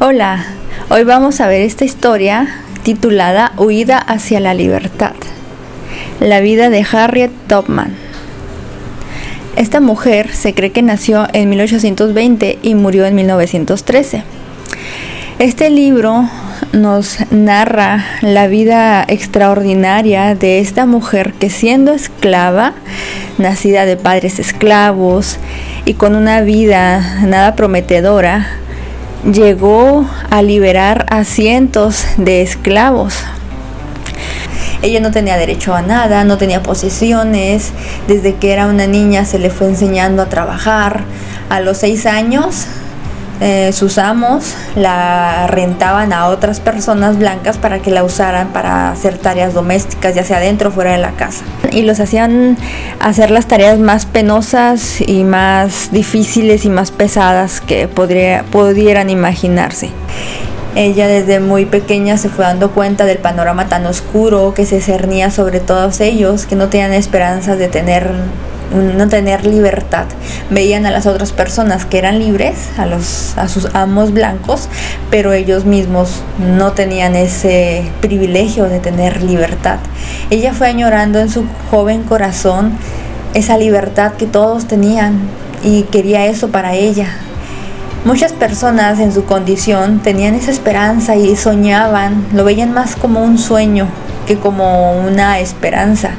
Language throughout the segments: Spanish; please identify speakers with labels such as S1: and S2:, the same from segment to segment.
S1: Hola, hoy vamos a ver esta historia titulada Huida hacia la libertad. La vida de Harriet Tubman. Esta mujer se cree que nació en 1820 y murió en 1913. Este libro nos narra la vida extraordinaria de esta mujer que, siendo esclava, nacida de padres esclavos y con una vida nada prometedora, llegó a liberar a cientos de esclavos. Ella no tenía derecho a nada, no tenía posesiones. Desde que era una niña se le fue enseñando a trabajar. A los 6 años sus amos la rentaban a otras personas blancas para que la usaran para hacer tareas domésticas, ya sea adentro o fuera de la casa. Y los hacían hacer las tareas más penosas y más difíciles y más pesadas que pudieran imaginarse. Ella desde muy pequeña se fue dando cuenta del panorama tan oscuro que se cernía sobre todos ellos, que no tenían esperanzas de no tener libertad. Veían a las otras personas que eran libres, a sus amos blancos, pero ellos mismos no tenían ese privilegio de tener libertad. Ella fue añorando en su joven corazón esa libertad que todos tenían y quería eso para ella. Muchas personas en su condición tenían esa esperanza y soñaban, lo veían más como un sueño que como una esperanza,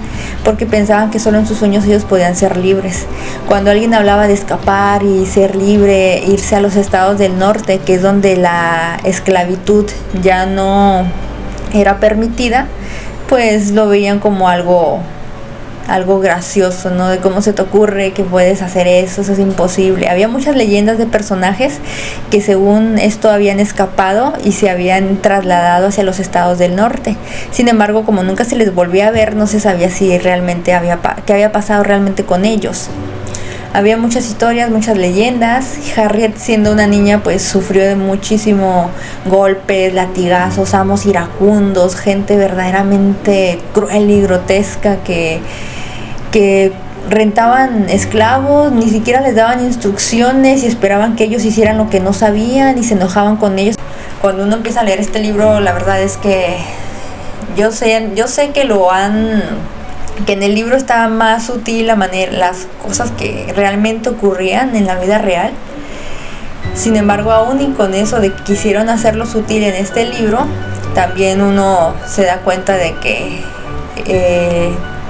S1: porque pensaban que solo en sus sueños ellos podían ser libres. Cuando alguien hablaba de escapar y ser libre, irse a los estados del norte, que es donde la esclavitud ya no era permitida, pues lo veían como algo gracioso, ¿no? De cómo se te ocurre que puedes hacer eso es imposible. Había muchas leyendas de personajes que según esto habían escapado y se habían trasladado hacia los estados del norte. Sin embargo, como nunca se les volvía a ver, no se sabía si realmente qué había pasado realmente con ellos. Había muchas historias, muchas leyendas. Harriet, siendo una niña, pues sufrió de muchísimo golpes, latigazos, amos iracundos, gente verdaderamente cruel y grotesca que rentaban esclavos, ni siquiera les daban instrucciones y esperaban que ellos hicieran lo que no sabían y se enojaban con ellos. Cuando uno empieza a leer este libro, la verdad es que yo sé que en el libro está más sutil las cosas que realmente ocurrían en la vida real. Sin embargo, aún y con eso de que quisieron hacerlo sutil en este libro, también uno se da cuenta de que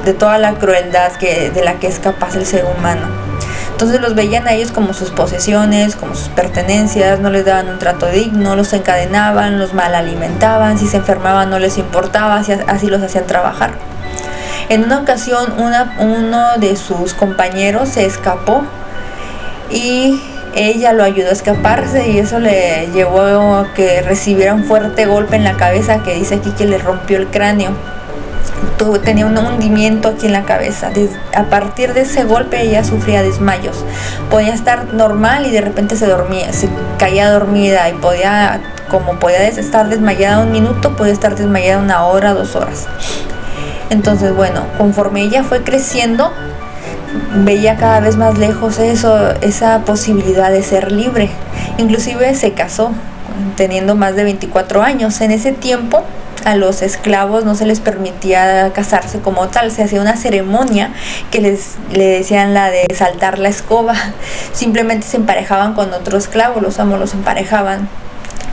S1: de toda la crueldad de la que es capaz el ser humano. Entonces los veían a ellos como sus posesiones, como sus pertenencias, no les daban un trato digno, los encadenaban, los mal alimentaban, si se enfermaban no les importaba, así los hacían trabajar. En una ocasión uno de sus compañeros se escapó y ella lo ayudó a escaparse, y eso le llevó a que recibiera un fuerte golpe en la cabeza, que dice aquí que le rompió el cráneo. Tenía un hundimiento aquí en la cabeza. A partir de ese golpe ella sufría desmayos. Podía estar normal y de repente se caía dormida, y podía estar desmayada 1 minuto, podía estar desmayada 1 hora, 2 horas. Entonces, bueno, conforme ella fue creciendo, veía cada vez más lejos esa posibilidad de ser libre. Inclusive se casó teniendo más de 24 años. En ese tiempo a los esclavos no se les permitía casarse como tal, se hacía una ceremonia que le decían la de saltar la escoba. Simplemente se emparejaban con otro esclavo, los amos los emparejaban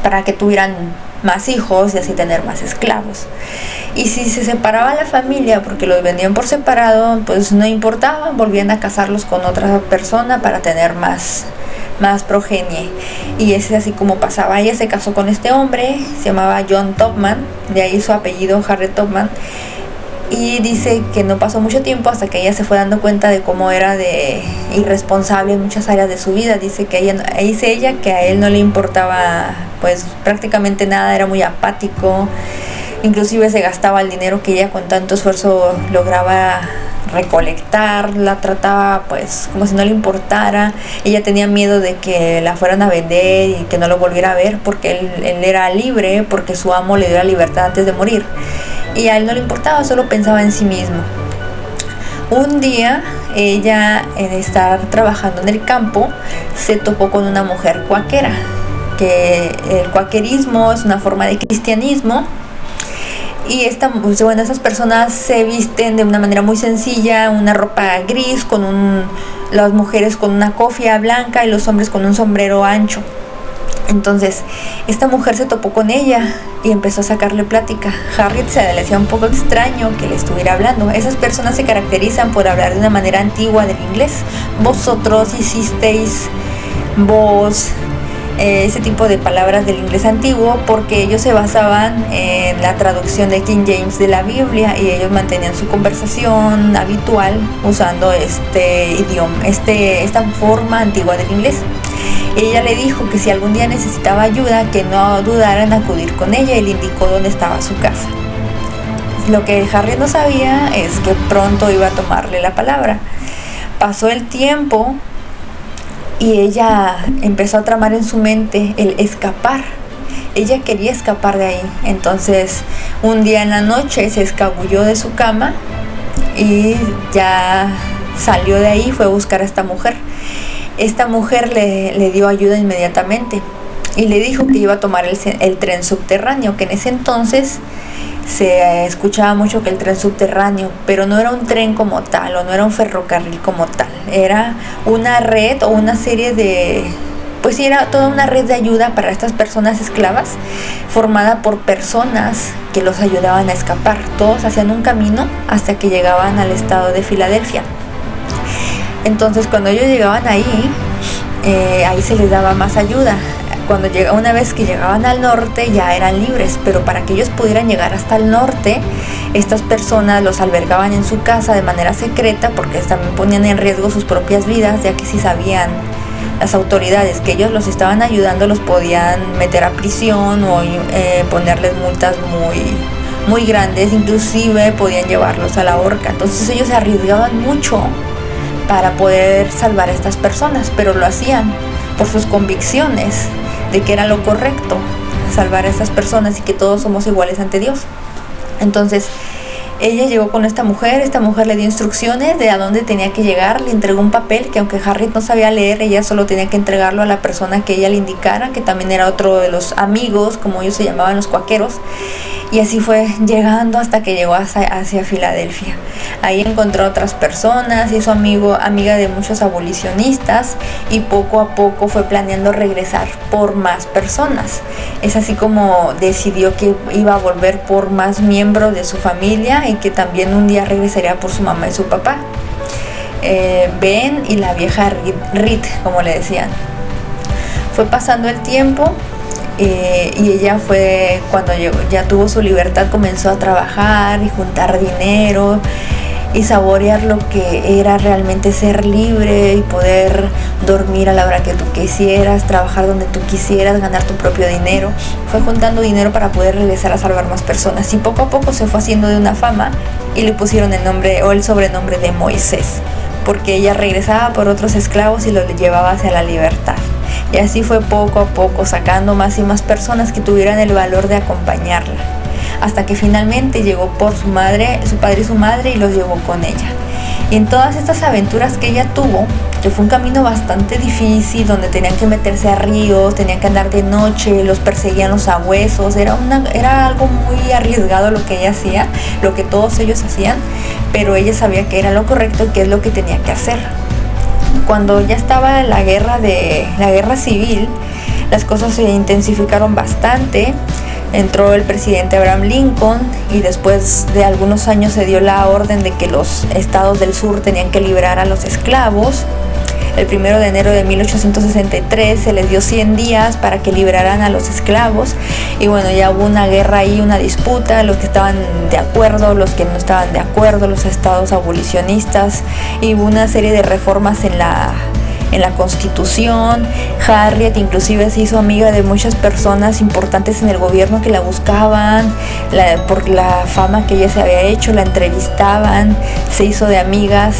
S1: para que tuvieran más hijos y así tener más esclavos. Y si se separaba la familia porque los vendían por separado, pues no importaba, volvían a casarlos con otra persona para tener más progenie. Y es así como pasaba. Ella se casó con este hombre, se llamaba John Tubman, de ahí su apellido, Harriet Tubman. Y dice que no pasó mucho tiempo hasta que ella se fue dando cuenta de cómo era de irresponsable en muchas áreas de su vida. Dice ella que a él no le importaba pues prácticamente nada, era muy apático. Inclusive se gastaba el dinero que ella con tanto esfuerzo lograba recolectar, la trataba pues como si no le importara. Ella tenía miedo de que la fueran a vender y que no lo volviera a ver, porque él era libre, porque su amo le dio la libertad antes de morir, y a él no le importaba, solo pensaba en sí mismo. Un día ella, en estar trabajando en el campo, se topó con una mujer cuáquera que el cuaquerismo es una forma de cristianismo. Y esas personas se visten de una manera muy sencilla, una ropa gris, las mujeres con una cofia blanca y los hombres con un sombrero ancho. Entonces, esta mujer se topó con ella y empezó a sacarle plática. Harriet se le hacía un poco extraño que le estuviera hablando. Esas personas se caracterizan por hablar de una manera antigua del inglés. Vosotros hicisteis, vos, ese tipo de palabras del inglés antiguo, porque ellos se basaban en la traducción de King James de la Biblia y ellos mantenían su conversación habitual usando este idioma, esta forma antigua del inglés. Ella le dijo que si algún día necesitaba ayuda, que no dudara en acudir con ella, y le indicó dónde estaba su casa. Lo que Harriet no sabía es que pronto iba a tomarle la palabra. Pasó el tiempo y ella empezó a tramar en su mente el escapar. Ella quería escapar de ahí. Entonces, un día en la noche se escabulló de su cama y ya salió de ahí, fue a buscar a esta mujer. Esta mujer le dio ayuda inmediatamente y le dijo que iba a tomar el tren subterráneo, que en ese entonces se escuchaba mucho que el tren subterráneo, pero no era un tren como tal, o no era un ferrocarril como tal, era una red o una serie de, pues sí, era toda una red de ayuda para estas personas esclavas, formada por personas que los ayudaban a escapar. Todos hacían un camino hasta que llegaban al estado de Filadelfia. Entonces, cuando ellos llegaban ahí se les daba más ayuda. Una vez que llegaban al norte ya eran libres, pero para que ellos pudieran llegar hasta el norte, estas personas los albergaban en su casa de manera secreta, porque también ponían en riesgo sus propias vidas, ya que si sabían las autoridades que ellos los estaban ayudando, los podían meter a prisión o ponerles multas muy grandes, inclusive podían llevarlos a la horca. Entonces ellos se arriesgaban mucho para poder salvar a estas personas, pero lo hacían por sus convicciones de que era lo correcto, salvar a estas personas y que todos somos iguales ante Dios. Entonces ella llegó con esta mujer le dio instrucciones de a dónde tenía que llegar, le entregó un papel que, aunque Harriet no sabía leer, ella solo tenía que entregarlo a la persona que ella le indicara, que también era otro de los amigos, como ellos se llamaban, los cuaqueros. Y así fue llegando hasta que llegó hacia Filadelfia. Ahí encontró a otras personas, hizo amiga de muchos abolicionistas, y poco a poco fue planeando regresar por más personas. Es así como decidió que iba a volver por más miembros de su familia, y que también un día regresaría por su mamá y su papá, Ben y la vieja Reed, como le decían. Fue pasando el tiempo. Y ella fue, cuando ya tuvo su libertad, comenzó a trabajar y juntar dinero y saborear lo que era realmente ser libre y poder dormir a la hora que tú quisieras, trabajar donde tú quisieras, ganar tu propio dinero. Fue juntando dinero para poder regresar a salvar más personas, y poco a poco se fue haciendo de una fama, y le pusieron el sobrenombre de Moisés, porque ella regresaba por otros esclavos y los llevaba hacia la libertad. Y así fue poco a poco sacando más y más personas que tuvieran el valor de acompañarla, hasta que finalmente llegó por su padre y su madre, y los llevó con ella. Y en todas estas aventuras que ella tuvo, que fue un camino bastante difícil, donde tenían que meterse a ríos, tenían que andar de noche, los perseguían los sabuesos, era algo muy arriesgado lo que ella hacía, lo que todos ellos hacían, pero ella sabía que era lo correcto y que es lo que tenía que hacer. Cuando ya estaba la guerra civil, las cosas se intensificaron bastante. Entró el presidente Abraham Lincoln, y después de algunos años se dio la orden de que los estados del sur tenían que liberar a los esclavos. El 1 de enero de 1863 se les dio 100 días para que liberaran a los esclavos, y bueno, ya hubo una guerra ahí, una disputa, los que estaban de acuerdo, los que no estaban de acuerdo, los estados abolicionistas, y hubo una serie de reformas en la Constitución. Harriet inclusive se hizo amiga de muchas personas importantes en el gobierno que la buscaban por la fama que ella se había hecho, la entrevistaban, se hizo de amigas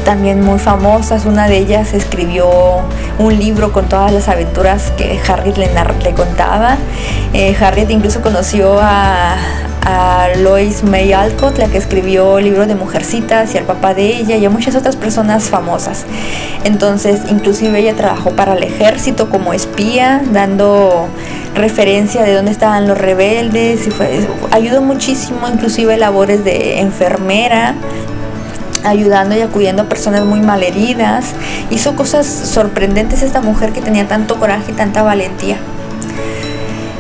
S1: también muy famosas. Una de ellas escribió un libro con todas las aventuras que Harriet le contaba. Harriet incluso conoció a Lois May Alcott, la que escribió el libro de Mujercitas, y al papá de ella y a muchas otras personas famosas. Entonces, inclusive ella trabajó para el ejército como espía, dando referencia de dónde estaban los rebeldes, y ayudó muchísimo, inclusive labores de enfermera, ayudando y acudiendo a personas muy malheridas. Hizo cosas sorprendentes esta mujer, que tenía tanto coraje y tanta valentía.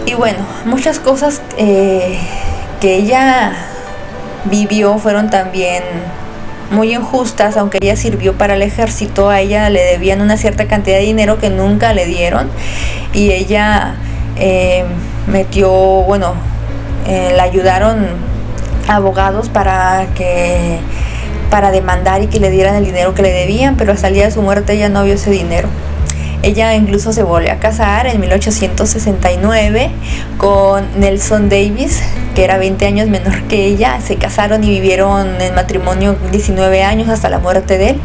S1: Y bueno, muchas cosas que ella vivió fueron también muy injustas. Aunque ella sirvió para el ejército, a ella le debían una cierta cantidad de dinero que nunca le dieron, y ella le ayudaron abogados para demandar y que le dieran el dinero que le debían, pero hasta el día de su muerte ella no vio ese dinero. Ella incluso se volvió a casar en 1869 con Nelson Davis, que era 20 años menor que ella. Se casaron y vivieron en matrimonio 19 años hasta la muerte de él.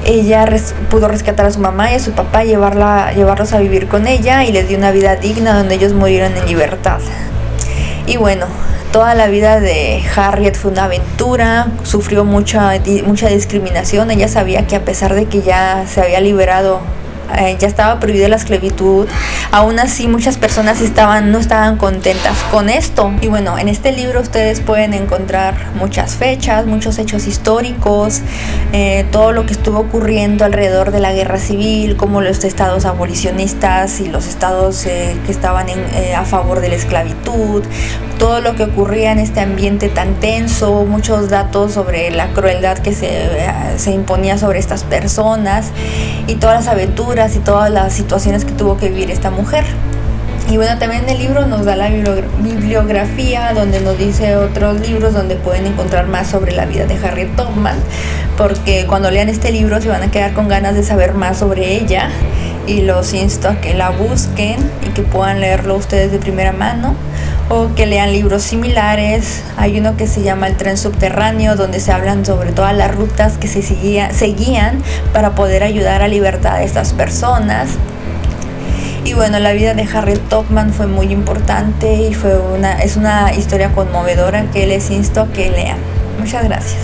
S1: Ella pudo rescatar a su mamá y a su papá, llevarlos a vivir con ella, y les dio una vida digna donde ellos murieron en libertad. Y bueno, toda la vida de Harriet fue una aventura. Sufrió mucha discriminación. Ella sabía que a pesar de que ya se había liberado, ya estaba prohibida la esclavitud, aún así muchas personas no estaban contentas con esto. Y bueno, en este libro ustedes pueden encontrar muchas fechas, muchos hechos históricos, todo lo que estuvo ocurriendo alrededor de la guerra civil, como los estados abolicionistas y los estados que estaban a favor de la esclavitud, todo lo que ocurría en este ambiente tan tenso, muchos datos sobre la crueldad que se imponía sobre estas personas, y todas las aventuras y todas las situaciones que tuvo que vivir esta mujer. Y bueno, también el libro nos da la bibliografía, donde nos dice otros libros donde pueden encontrar más sobre la vida de Harriet Tubman, porque cuando lean este libro se van a quedar con ganas de saber más sobre ella, y los insto a que la busquen y que puedan leerlo ustedes de primera mano, o que lean libros similares. Hay uno que se llama El tren subterráneo, donde se hablan sobre todas las rutas que se seguían para poder ayudar a libertad a estas personas. Y bueno, la vida de Harriet Tubman fue muy importante y es una historia conmovedora que les insto a que lean. Muchas gracias.